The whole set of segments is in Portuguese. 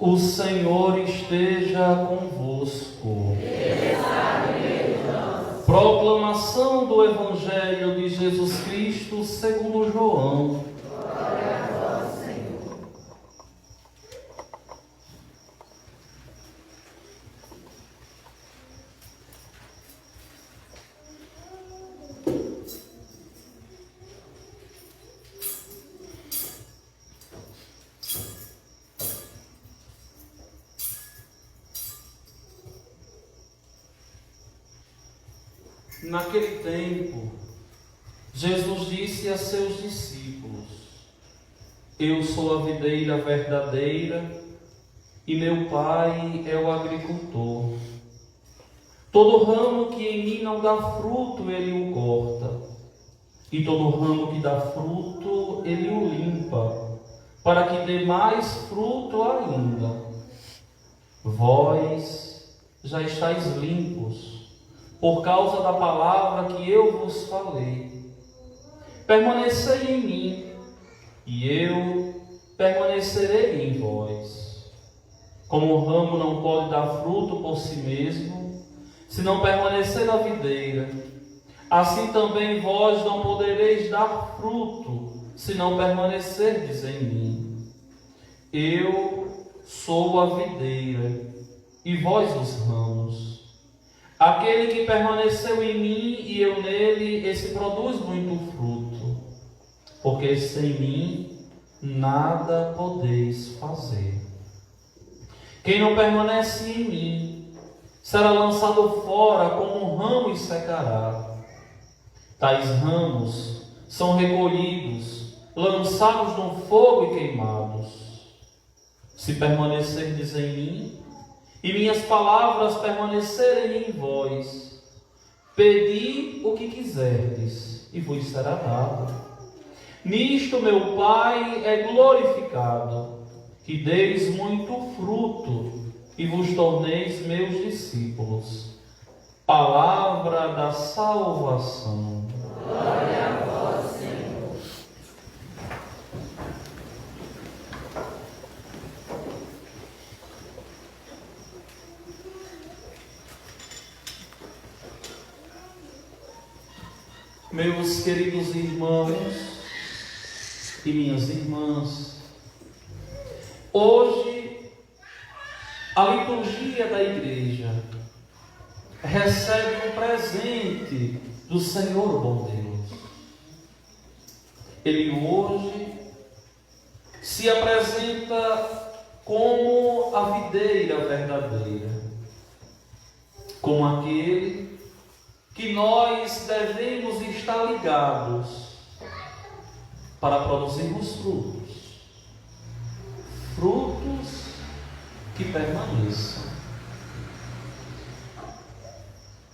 O Senhor esteja convosco. Proclamação do Evangelho de Jesus Cristo segundo João. Glória a vós, Senhor. Naquele tempo, Jesus disse a seus discípulos: Eu sou a videira verdadeira e meu Pai é o agricultor. Todo ramo que em mim não dá fruto, ele o corta, e todo ramo que dá fruto, ele o limpa, para que dê mais fruto ainda. Vós já estáis limpos, por causa da palavra que eu vos falei. Permanecei em mim, e eu permanecerei em vós. Como o ramo não pode dar fruto por si mesmo, se não permanecer na videira, assim também vós não podereis dar fruto, se não permanecerdes em mim. Eu sou a videira, e vós os ramos. Aquele que permaneceu em mim e eu nele, esse produz muito fruto, porque sem mim nada podeis fazer. Quem não permanece em mim será lançado fora como um ramo e secará. Tais ramos são recolhidos, lançados no fogo e queimados. Se permanecerdes em mim, e minhas palavras permanecerem em vós, pedi o que quiserdes, e vos será dado. Nisto meu Pai é glorificado, que deis muito fruto, e vos torneis meus discípulos. Palavra da salvação. Glória a vós, Senhor. Meus queridos irmãos e minhas irmãs, hoje a liturgia da igreja recebe um presente do Senhor bom Deus. Ele hoje se apresenta como a videira verdadeira, como aquele que nós devemos estar ligados para produzirmos frutos que permaneçam.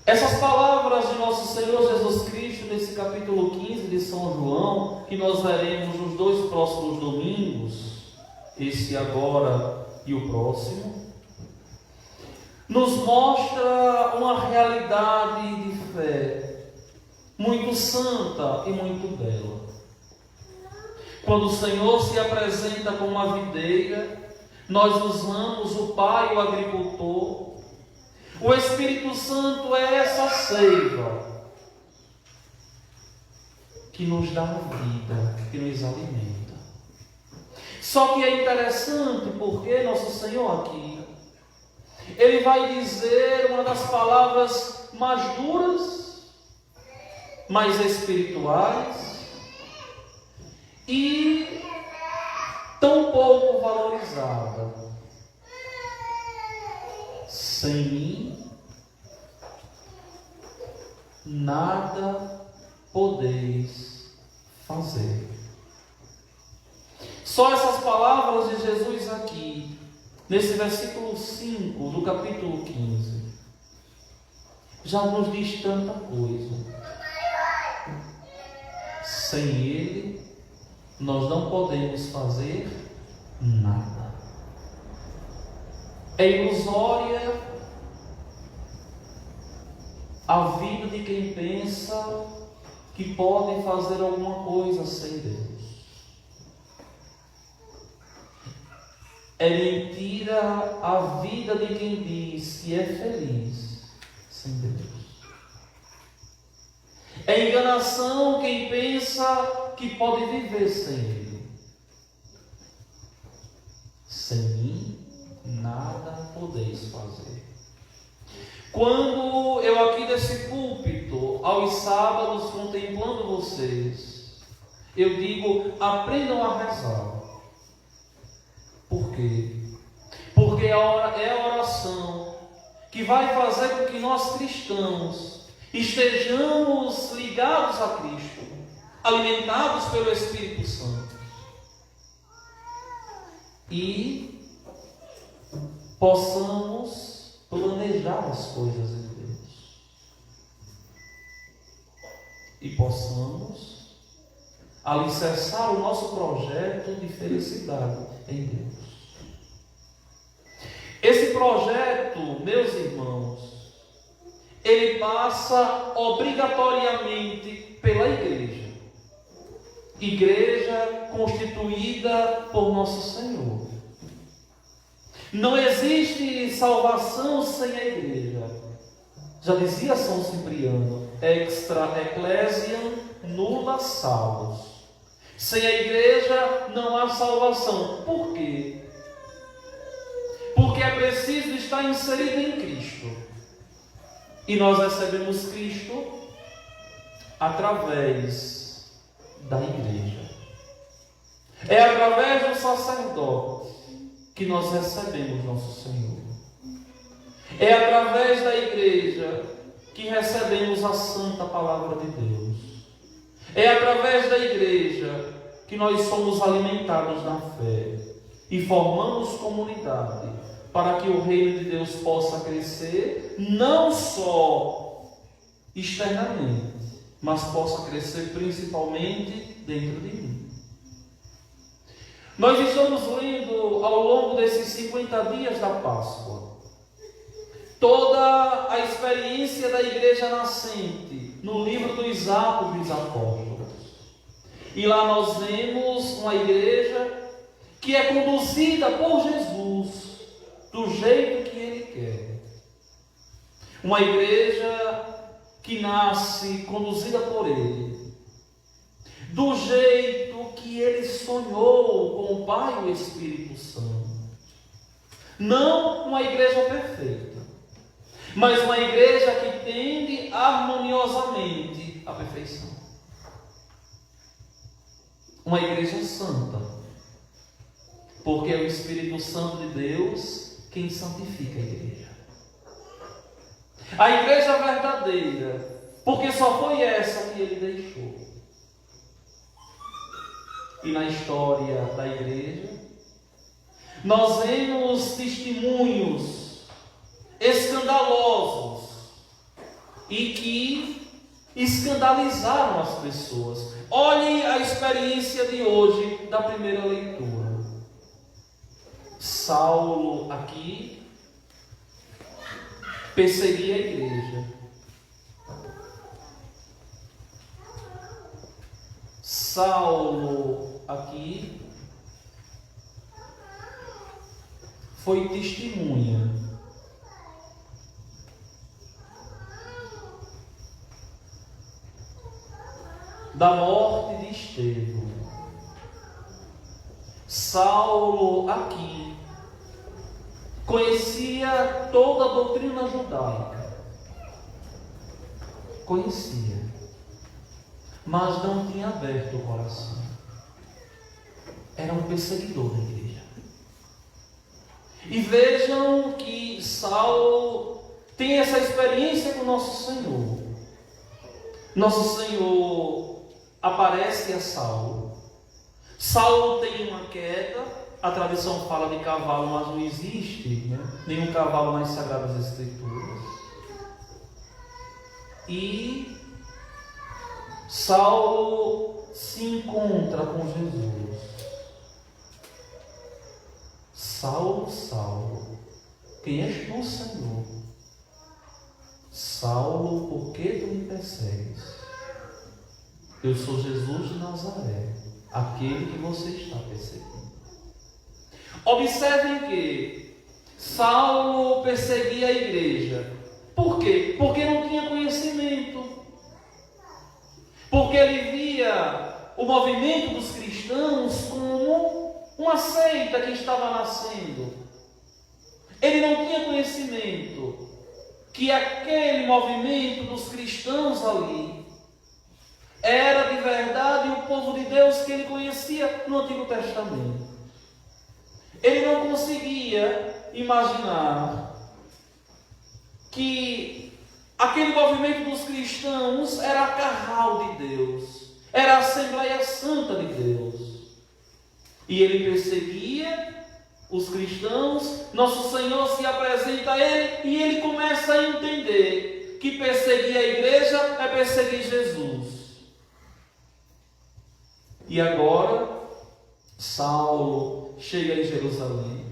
Essas palavras de nosso Senhor Jesus Cristo, nesse capítulo 15 de São João, que nós veremos nos 2 próximos domingos, esse agora e o próximo, nos mostra uma realidade de fé muito santa e muito bela. Quando o Senhor se apresenta como uma videira, nós usamos o Pai, o agricultor. O Espírito Santo é essa seiva que nos dá vida, que nos alimenta. Só que é interessante porque nosso Senhor aqui, Ele vai dizer uma das palavras mais duras, mais espirituais e tão pouco valorizada. Sem mim, nada podeis fazer. Só essas palavras de Jesus aqui, nesse versículo 5 do capítulo 15, já nos diz tanta coisa. Sem Ele, nós não podemos fazer nada. É ilusória a vida de quem pensa que pode fazer alguma coisa sem Deus. É mentira a vida de quem diz que é feliz sem Deus. É enganação quem pensa que pode viver sem Ele. Sem mim, nada podeis fazer. Quando eu aqui desse púlpito, aos sábados, contemplando vocês, eu digo, aprendam a rezar. Por quê? Porque é a oração que vai fazer com que nós cristãos estejamos ligados a Cristo, alimentados pelo Espírito Santo e possamos planejar as coisas de Deus e possamos alicerçar o nosso projeto de felicidade em Deus. Esse projeto, meus irmãos, ele passa obrigatoriamente pela igreja. Igreja constituída por nosso Senhor. Não existe salvação sem a igreja. Já dizia São Cipriano, extra ecclesiam nulla salus. Sem a igreja não há salvação. Por quê? Porque é preciso estar inserido em Cristo. E nós recebemos Cristo através da igreja. É através do sacerdote que nós recebemos nosso Senhor. É através da igreja que recebemos a santa palavra de Deus. É através da igreja que nós somos alimentados na fé e formamos comunidade para que o reino de Deus possa crescer, não só externamente, mas possa crescer principalmente dentro de mim. Nós estamos lendo ao longo desses 50 dias da Páscoa toda a experiência da igreja nascente no livro dos Atos dos Apóstolos. E lá nós vemos uma igreja que é conduzida por Jesus do jeito que Ele quer. Uma igreja que nasce conduzida por Ele, do jeito que Ele sonhou com o Pai e o Espírito Santo. Não uma igreja perfeita, mas uma igreja que tende harmoniosamente à perfeição. Uma igreja santa, porque é o Espírito Santo de Deus quem santifica a igreja. A igreja verdadeira, porque só foi essa que Ele deixou. E na história da igreja, nós vemos testemunhos escandalosos e que escandalizaram as pessoas. Olhem a experiência de hoje da primeira leitura. Saulo aqui perseguia a igreja. Saulo aqui foi testemunha da morte de Estevão. Saulo aqui conhecia toda a doutrina judaica. Conhecia, mas não tinha aberto o coração. Era um perseguidor da igreja. E vejam que Saulo tem essa experiência com nosso Senhor. Nosso Senhor aparece a Saulo. Saulo tem uma queda, a tradição fala de cavalo, mas não existe nenhum cavalo nas Sagradas Escrituras. E Saulo se encontra com Jesus. Saulo, Saulo, quem és tu, Senhor? Saulo, por que tu me persegues? Eu sou Jesus de Nazaré, aquele que você está perseguindo. Observem que Saulo perseguia a igreja. Por quê? Porque não tinha conhecimento. Porque ele via o movimento dos cristãos como uma seita que estava nascendo. Ele não tinha conhecimento que aquele movimento dos cristãos ali era de verdade o povo de Deus que ele conhecia no Antigo Testamento. Ele não conseguia imaginar que aquele movimento dos cristãos era a carral de Deus, era a Assembleia Santa de Deus. E ele perseguia os cristãos. Nosso Senhor se apresenta a ele e ele começa a entender que perseguir a igreja é perseguir Jesus. E agora, Saulo chega em Jerusalém.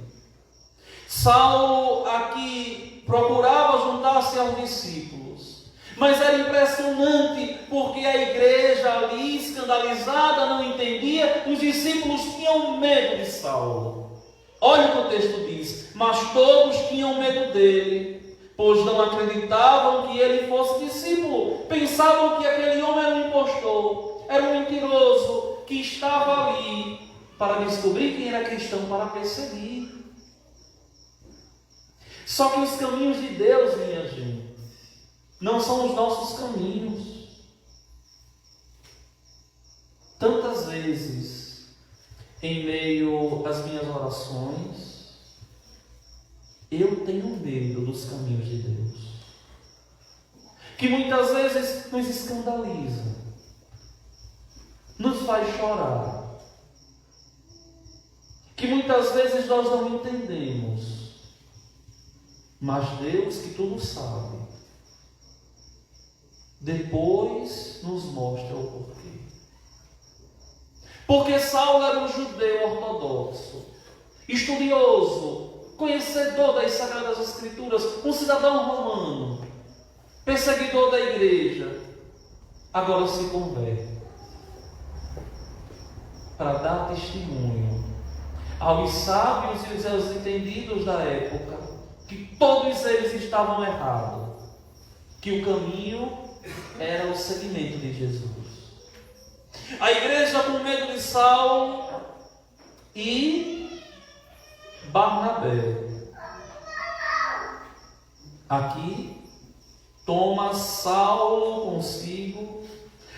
Saulo aqui procurava juntar-se aos discípulos, mas era impressionante porque a igreja ali, escandalizada, não entendia. Os discípulos tinham medo de Saulo. Olha o que o texto diz: mas todos tinham medo dele, pois não acreditavam que ele fosse discípulo. Pensavam que aquele homem era um impostor, era um mentiroso, que estava ali para descobrir quem era cristão, para perseguir. Só que os caminhos de Deus, minha gente, não são os nossos caminhos. Tantas vezes, em meio às minhas orações, eu tenho medo dos caminhos de Deus, que muitas vezes nos escandaliza, nos faz chorar, que muitas vezes nós não entendemos. Mas Deus, que tudo sabe, depois nos mostra o porquê. Porque Saulo era um judeu ortodoxo, estudioso, conhecedor das Sagradas Escrituras, um cidadão romano, perseguidor da igreja. Agora se converte para dar testemunho aos sábios e aos entendidos da época que todos eles estavam errados, que o caminho era o seguimento de Jesus. A igreja, com medo de Saulo e Barnabé, aqui toma Saulo consigo,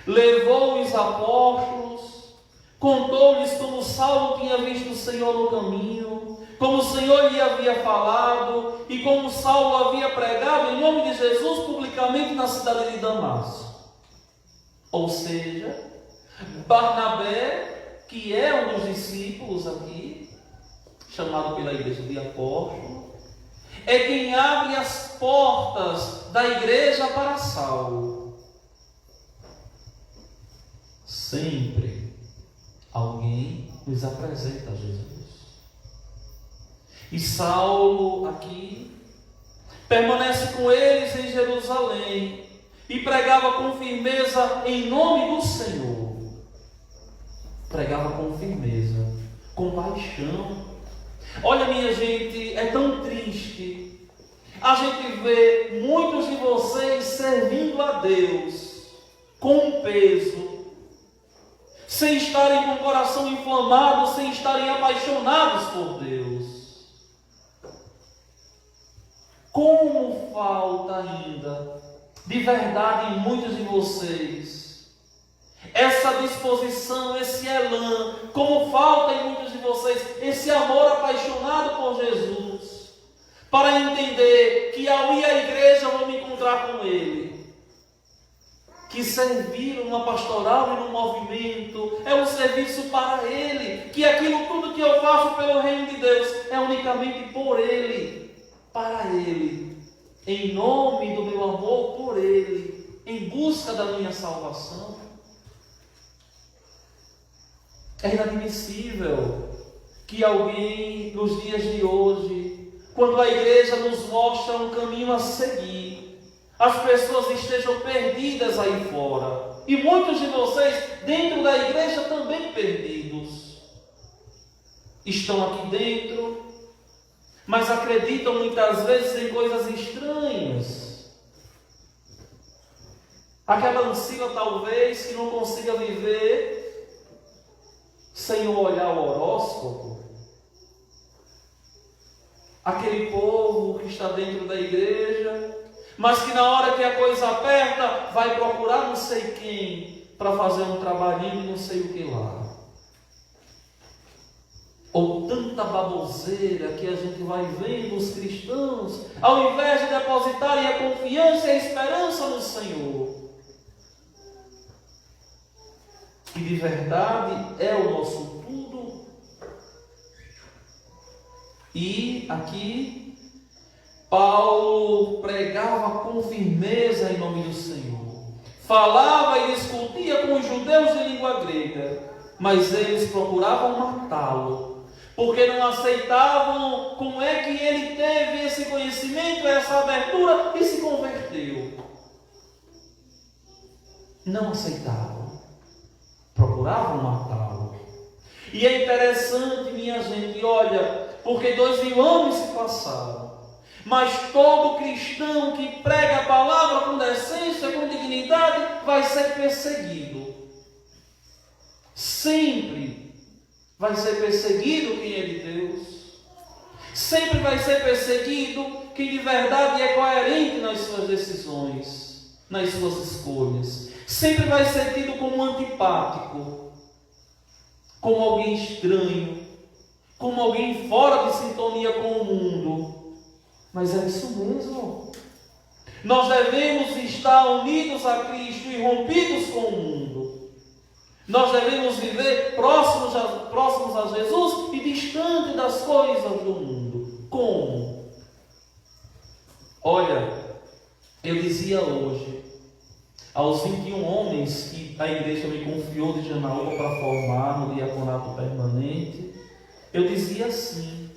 levou os apóstolos, contou-lhes como Saulo tinha visto o Senhor no caminho, como o Senhor lhe havia falado e como Saulo havia pregado em nome de Jesus publicamente na cidade de Damasco. Ou seja, Barnabé, que é um dos discípulos aqui, chamado pela igreja de apóstolo, é quem abre as portas da igreja para Saulo. Sempre alguém nos apresenta a Jesus. E Saulo aqui permanece com eles em Jerusalém e pregava com firmeza em nome do Senhor. Pregava com firmeza, com paixão. Olha, minha gente, é tão triste a gente vê muitos de vocês servindo a Deus com peso, sem estarem com o coração inflamado, sem estarem apaixonados por Deus. Como falta ainda, de verdade, em muitos de vocês, essa disposição, esse elan, como falta em muitos de vocês, esse amor apaixonado por Jesus, para entender que ao ir à igreja eu vou me encontrar com Ele, que servir numa pastoral e num movimento é um serviço para Ele, que aquilo tudo que eu faço pelo reino de Deus é unicamente por Ele, para Ele, em nome do meu amor por Ele, em busca da minha salvação. É inadmissível que alguém, nos dias de hoje, quando a igreja nos mostra um caminho a seguir, as pessoas estejam perdidas aí fora. E muitos de vocês, dentro da igreja, também perdidos. estão aqui dentro, mas acreditam muitas vezes em coisas estranhas. Aquela ancila talvez que não consiga viver sem olhar o horóscopo. Aquele povo que está dentro da igreja, mas que na hora que a coisa aperta, vai procurar não sei quem para fazer um trabalhinho e não sei o que lá. Ou tanta baboseira que a gente vai vendo os cristãos, ao invés de depositarem a confiança e a esperança no Senhor, que de verdade é o nosso tudo. E aqui Paulo pregava com firmeza em nome do Senhor. Falava e discutia com os judeus de língua grega, mas eles procuravam matá-lo, porque não aceitavam como é que ele teve esse conhecimento, essa abertura e se converteu. Não aceitavam, procuravam matá-lo. E é interessante, minha gente, olha, porque 2000 anos se passaram, mas todo cristão que prega a palavra com decência, com dignidade, vai ser perseguido. Sempre vai ser perseguido quem é de Deus. Sempre vai ser perseguido quem de verdade é coerente nas suas decisões, nas suas escolhas. Sempre vai ser tido como antipático, como alguém estranho, como alguém fora de sintonia com o mundo. Mas é isso mesmo. Nós devemos estar unidos a Cristo e rompidos com o mundo. Nós devemos viver próximos a Jesus e distante das coisas do mundo. Como? Olha, eu dizia hoje, aos 21 homens que a igreja me confiou de Janaúba para formar no diaconato permanente, eu dizia assim: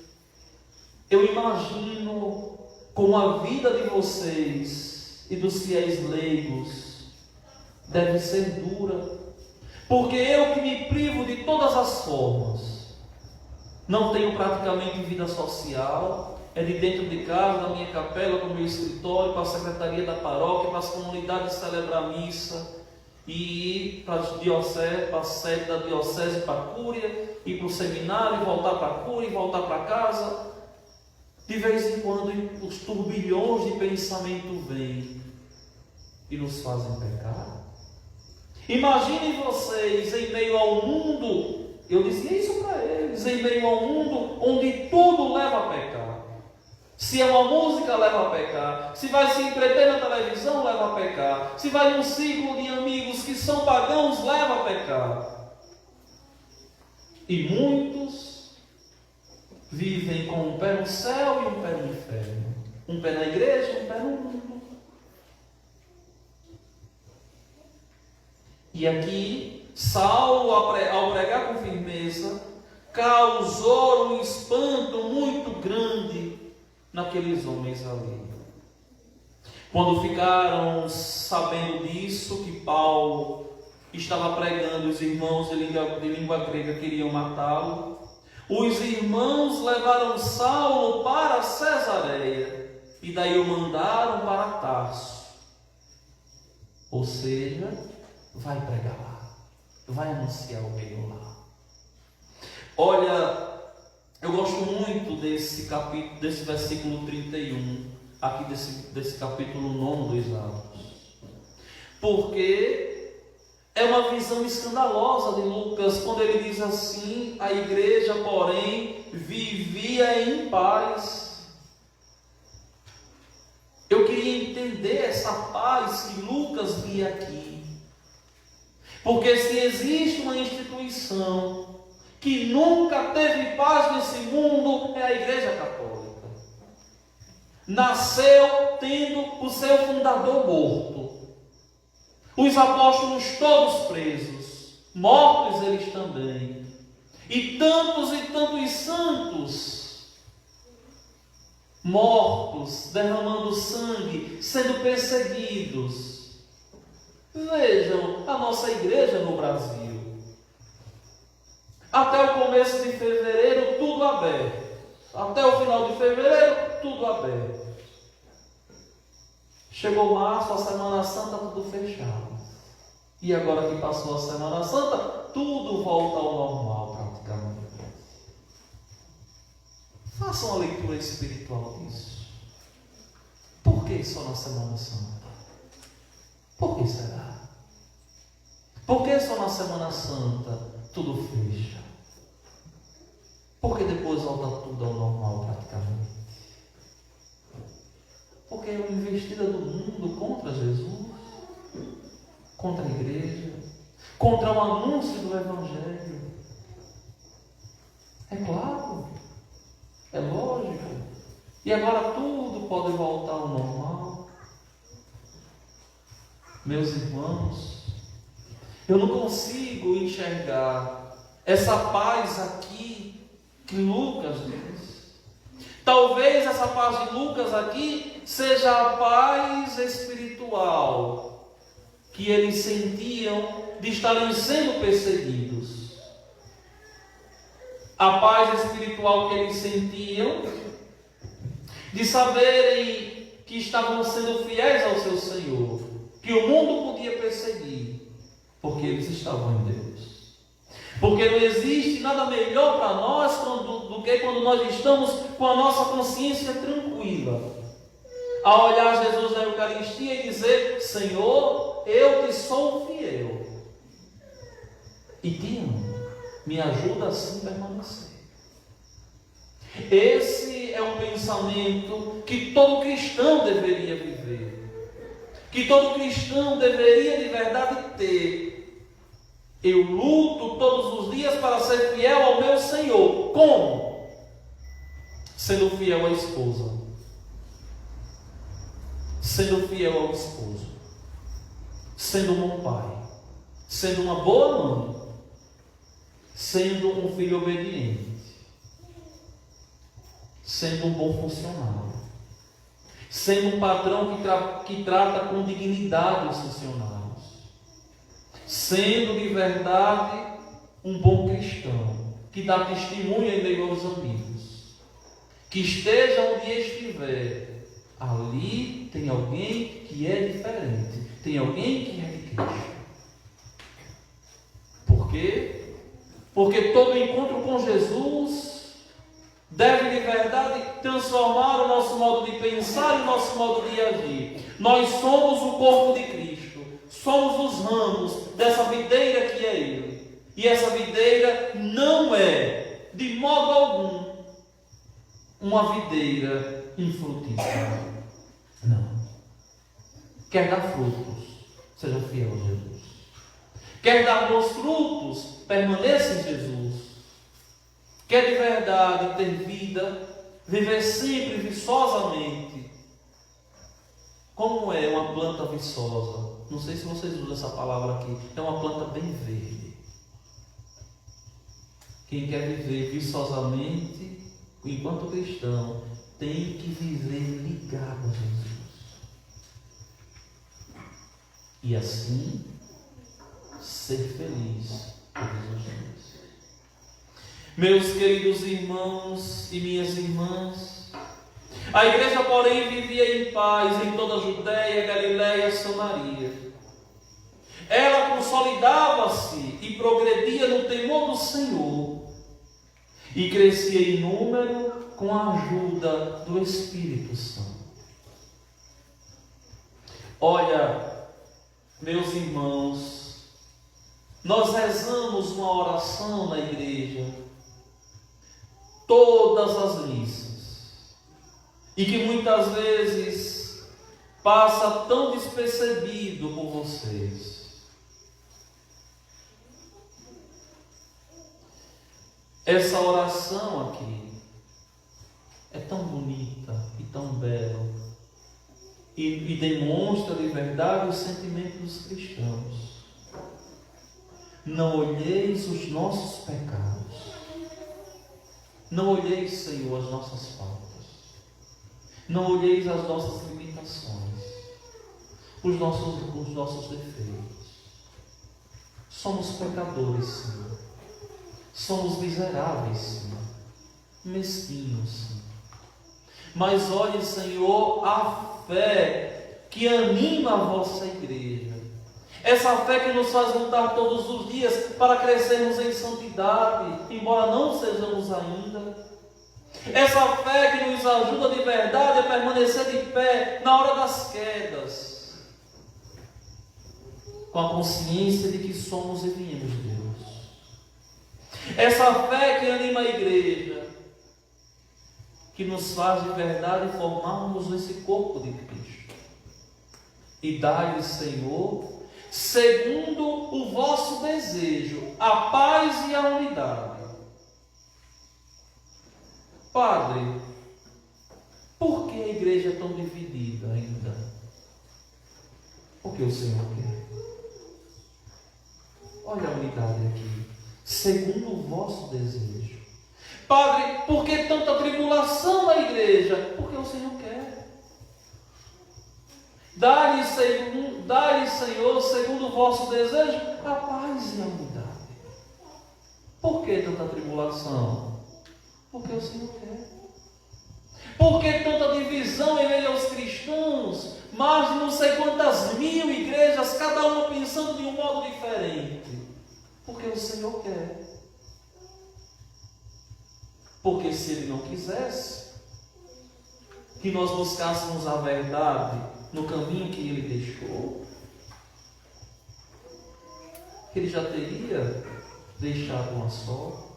eu imagino como a vida de vocês e dos fiéis leigos deve ser dura, porque eu que me privo de todas as formas, não tenho praticamente vida social, é de dentro de casa, da minha capela, para o meu escritório, para a secretaria da paróquia, para as comunidades celebrar missa, e ir para a sede da diocese, para a cúria, ir para o seminário, voltar para a cúria, e voltar para casa. De vez em quando os turbilhões de pensamento vêm e nos fazem pecar. Imaginem vocês em meio ao mundo, eu dizia isso para eles, em meio ao mundo onde tudo leva a pecar. Se é uma música, leva a pecar. Se vai se entreter na televisão, leva a pecar. Se vai num ciclo de amigos que são pagãos, leva a pecar. E muitos vivem com um pé no céu e um pé no inferno. Um pé na igreja, um pé no mundo. E aqui, Saulo, ao pregar com firmeza, causou um espanto muito grande naqueles homens ali. Quando ficaram sabendo disso, que Paulo estava pregando, os irmãos de língua grega queriam matá-lo, os irmãos levaram Saulo para Cesareia e daí o mandaram para Tarso. Ou seja, vai pregar lá, vai anunciar o reino lá. Olha, eu gosto muito desse capítulo, desse versículo 31, aqui desse capítulo 9 dos Atos, porque é uma visão escandalosa de Lucas, quando ele diz assim: a igreja, porém, vivia em paz. Eu queria entender essa paz que Lucas via aqui, porque se existe uma instituição que nunca teve paz nesse mundo, é a Igreja Católica. Nasceu tendo o seu fundador morto, os apóstolos todos presos, mortos eles também, e tantos santos mortos, derramando sangue, sendo perseguidos. Vejam a nossa igreja no Brasil. Até o começo de fevereiro, tudo aberto. Até o final de fevereiro, tudo aberto. Chegou março, a Semana Santa, tudo fechado. E agora que passou a Semana Santa, tudo volta ao normal praticamente. Faça uma leitura espiritual disso. Por que só na Semana Santa? Por que será? Por que só na Semana Santa tudo fecha? Porque depois volta tudo ao normal praticamente. Porque é uma investida do mundo contra Jesus, contra a igreja, contra o anúncio do Evangelho. É claro, é lógico. E agora tudo pode voltar ao normal. Meus irmãos, eu não consigo enxergar essa paz aqui que Lucas diz. Talvez essa paz de Lucas aqui seja a paz espiritual que eles sentiam de estarem sendo perseguidos. A paz espiritual que eles sentiam de saberem que estavam sendo fiéis ao seu Senhor, que o mundo podia perseguir, porque eles estavam em Deus. Porque não existe nada melhor para nós do que quando nós estamos com a nossa consciência tranquila, a olhar Jesus na Eucaristia e dizer: Senhor, eu te sou fiel e te amo, me ajuda assim a permanecer. Esse é um pensamento que todo cristão deveria viver, que todo cristão deveria de verdade ter. Eu luto todos os dias para ser fiel ao meu Senhor. Como? Sendo fiel à esposa, sendo fiel ao esposo, sendo um bom pai, sendo uma boa mãe, sendo um filho obediente, sendo um bom funcionário, sendo um patrão que trata com dignidade os funcionários, sendo de verdade um bom cristão, que dá testemunho em meio aos amigos, que esteja onde estiver, ali tem alguém que é diferente, tem alguém que é de Cristo. Por quê? Porque todo encontro com Jesus deve de verdade transformar o nosso modo de pensar e o nosso modo de agir. Nós somos o corpo de Cristo, somos os ramos dessa videira que é Ele. E essa videira não é, de modo algum, uma videira infrutífera. Não. Quer dar frutos, seja fiel a Jesus. Quer dar bons frutos, permaneça em Jesus. Quer de verdade ter vida, viver sempre viçosamente, como é uma planta viçosa? Não sei se vocês usam essa palavra aqui. É uma planta bem verde. Quem quer viver viçosamente, enquanto cristão, tem que viver ligado a Jesus. E assim, ser feliz todos os dias. Meus queridos irmãos e minhas irmãs, a igreja, porém, vivia em paz em toda a Judéia, Galiléia e Samaria. Ela consolidava-se e progredia no temor do Senhor e crescia em número com a ajuda do Espírito Santo. Olha, meus irmãos, nós rezamos uma oração na igreja todas as missas, e que muitas vezes passa tão despercebido por vocês. Essa oração aqui é tão bonita e tão bela e demonstra de verdade o sentimento dos cristãos. Não olheis os nossos pecados. Não olheis, Senhor, as nossas faltas. Não olheis as nossas limitações, os nossos defeitos. Somos pecadores, Senhor. Somos miseráveis, sim. Mesquinhos, sim. Mas olhe, Senhor, a fé que anima a vossa igreja. Essa fé que nos faz lutar todos os dias para crescermos em santidade, embora não sejamos ainda. Essa fé que nos ajuda de verdade a permanecer de pé na hora das quedas, com a consciência de que somos e viemos de Deus. Essa fé que anima a igreja, que nos faz de verdade formarmos nesse corpo de Cristo. E dai-lhe, Senhor, segundo o vosso desejo, a paz e a unidade. Padre, por que a igreja é tão dividida ainda? Porque o Senhor quer. Olha a unidade aqui. Segundo o vosso desejo. Padre, por que tanta tribulação na igreja? Porque o Senhor quer. Dá-lhe, Senhor, segundo o vosso desejo, a paz e a unidade. Por que tanta tribulação? Porque o Senhor quer. Por que tanta divisão em meio aos cristãos? Mais de não sei quantas mil igrejas, cada uma pensando de um modo diferente. Porque o Senhor quer. Porque se Ele não quisesse que nós buscássemos a verdade no caminho que Ele deixou, Ele já teria deixado uma só,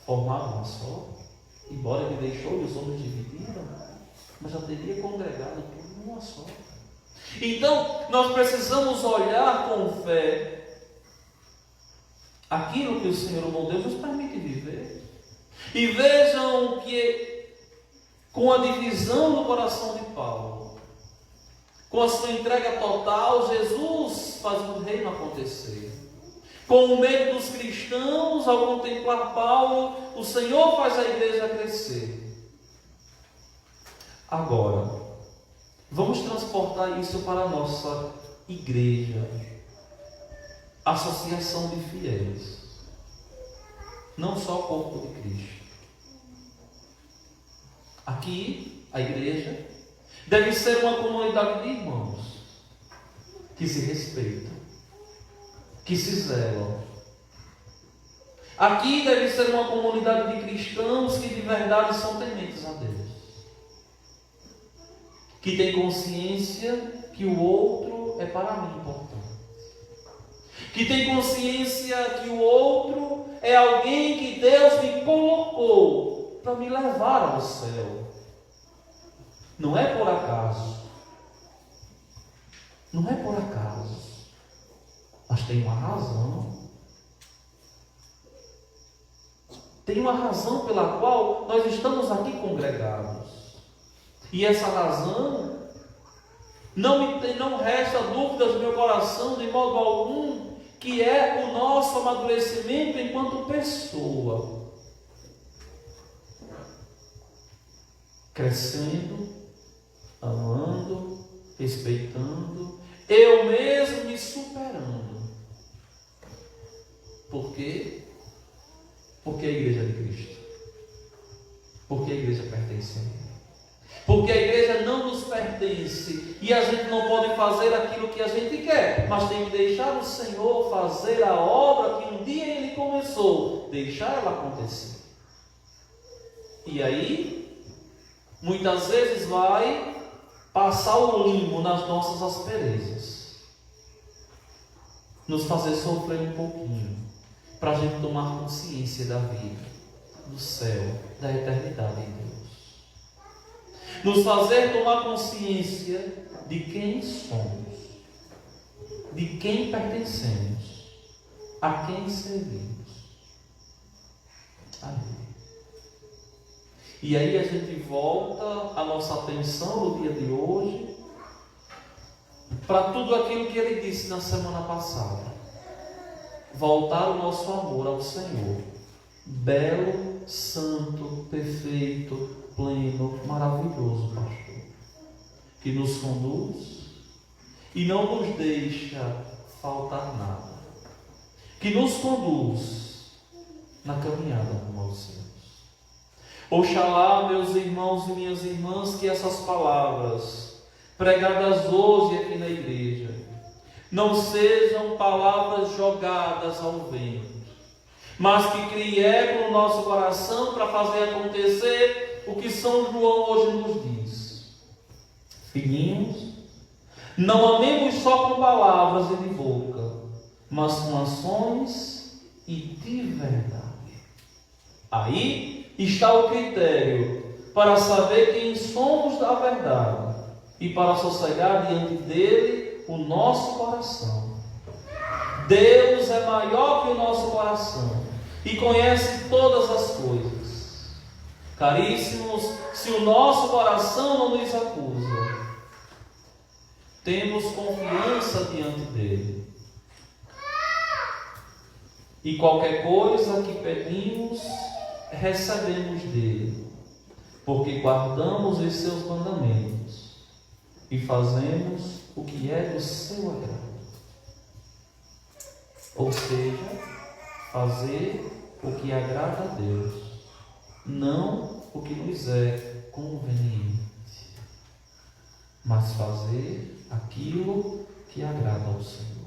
formado uma só, embora Ele deixou e os homens dividiram, mas já teria congregado tudo numa só. Então, nós precisamos olhar com fé aquilo que o Senhor, o bom Deus, nos permite viver. E vejam que, com a divisão no coração de Paulo, com a sua entrega total, Jesus faz o reino acontecer. Com o medo dos cristãos, ao contemplar Paulo, o Senhor faz a igreja crescer. Agora, vamos transportar isso para a nossa igreja, associação de fiéis, não só o corpo de Cristo. Aqui, a igreja deve ser uma comunidade de irmãos que se respeitam, que se zelam. Aqui deve ser uma comunidade de cristãos que de verdade são tementes a Deus, que tem consciência que o outro é para mim importante, que tem consciência que o outro é alguém que Deus me colocou para me levar ao céu. Não é por acaso. Não é por acaso. Mas tem uma razão. Tem uma razão pela qual nós estamos aqui congregados. E essa razão, não resta dúvidas no meu coração, de modo algum, que é o nosso amadurecimento enquanto pessoa. Crescendo, amando, respeitando, eu mesmo me superando. Por quê? Porque a igreja é de Cristo. Porque a igreja pertence a Ele. Porque a igreja não nos pertence e a gente não pode fazer aquilo que a gente quer, mas tem que deixar o Senhor fazer a obra que um dia Ele começou, deixar ela acontecer. E aí, muitas vezes vai passar o limbo nas nossas asperezas, nos fazer sofrer um pouquinho, para a gente tomar consciência da vida, do céu, da eternidade em Deus. Nos fazer tomar consciência de quem somos, de quem pertencemos, a quem servimos. Amém. E aí a gente volta a nossa atenção no dia de hoje para tudo aquilo que ele disse na semana passada. Voltar o nosso amor ao Senhor, belo, santo, perfeito, pleno, maravilhoso pastor, que nos conduz e não nos deixa faltar nada, que nos conduz na caminhada rumo aos céus. Oxalá, meus irmãos e minhas irmãs, que essas palavras pregadas hoje aqui na igreja não sejam palavras jogadas ao vento, mas que criem eco no nosso coração para fazer acontecer o que São João hoje nos diz. Filhinhos, não amemos só com palavras e de boca, mas com ações e de verdade. Aí está o critério para saber quem somos da verdade e para sossegar diante dele o nosso coração. Deus é maior que o nosso coração e conhece todas as coisas. Caríssimos, se o nosso coração não nos acusa, temos confiança diante dele. E qualquer coisa que pedimos, recebemos dele, porque guardamos os seus mandamentos e fazemos o que é do seu agrado. Ou seja, fazer o que agrada a Deus, não o que nos é conveniente, mas fazer aquilo que agrada ao Senhor.